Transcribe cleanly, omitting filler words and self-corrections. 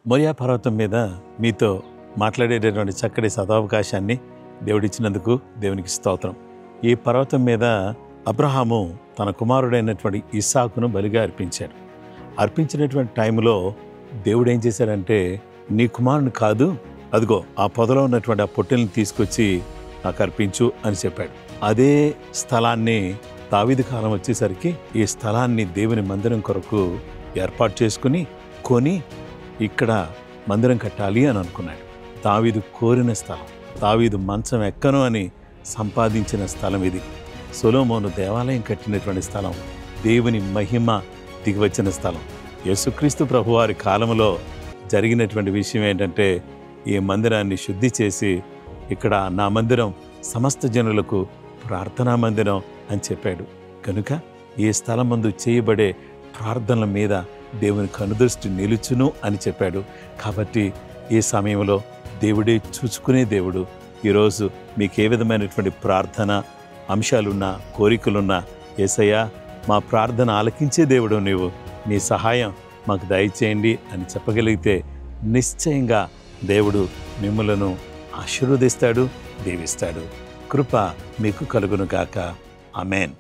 మోరియా పర్వతం మీద మీతో మాట్లాడేటటువంటి చక్కటి సదావకాశాన్ని దేవుడిచ్చినందుకు దేవునికి స్తోత్రం. ఈ పర్వతం మీద అబ్రహాము తన కుమారుడైనటువంటి ఇస్సాకును బలిగా అర్పించాడు. అర్పించినటువంటి టైంలో దేవుడు ఏం చేశాడంటే, నీ కుమారుని కాదు, అదిగో ఆ పొదలో ఉన్నటువంటి ఆ పొట్టెల్ని తీసుకొచ్చి నాకు అర్పించు అని చెప్పాడు. అదే స్థలాన్ని దావీదు కాలం వచ్చేసరికి ఈ స్థలాన్ని దేవుని మందిరం కొరకు ఏర్పాటు చేసుకుని కొని ఇక్కడ మందిరం కట్టాలి అని అనుకున్నాడు. దావీదు కోరిన స్థలం, దావీదు మంచం ఎక్కను అని సంపాదించిన స్థలం ఇది. సొలొమోను దేవాలయం కట్టినటువంటి స్థలం, దేవుని మహిమ దిగివచ్చిన స్థలం. యేసుక్రీస్తు ప్రభువారి కాలంలో జరిగినటువంటి విషయం ఏంటంటే, ఈ మందిరాన్ని శుద్ధి చేసి ఇక్కడ నా మందిరం సమస్త జనులకు ప్రార్థనా మందిరం అని చెప్పాడు. కనుక ఈ స్థలం ముందు చేయబడే ప్రార్థనల మీద దేవుని కనుదృష్టి నిలుచును అని చెప్పాడు. కాబట్టి ఈ సమయంలో దేవుడే చూసుకునే దేవుడు. ఈరోజు మీకు ఏ విధమైనటువంటి ప్రార్థన అంశాలున్నా, కోరికలున్నా, యేసయ్యా మా ప్రార్థన ఆలకించే దేవుడు నీవు, నీ సహాయం మాకు దయచేయండి అని చెప్పగలిగితే నిశ్చయంగా దేవుడు మిమ్మలను ఆశీర్వదిస్తాడు, దీవిస్తాడు. కృప మీకు కలుగును గాక. ఆమేన్.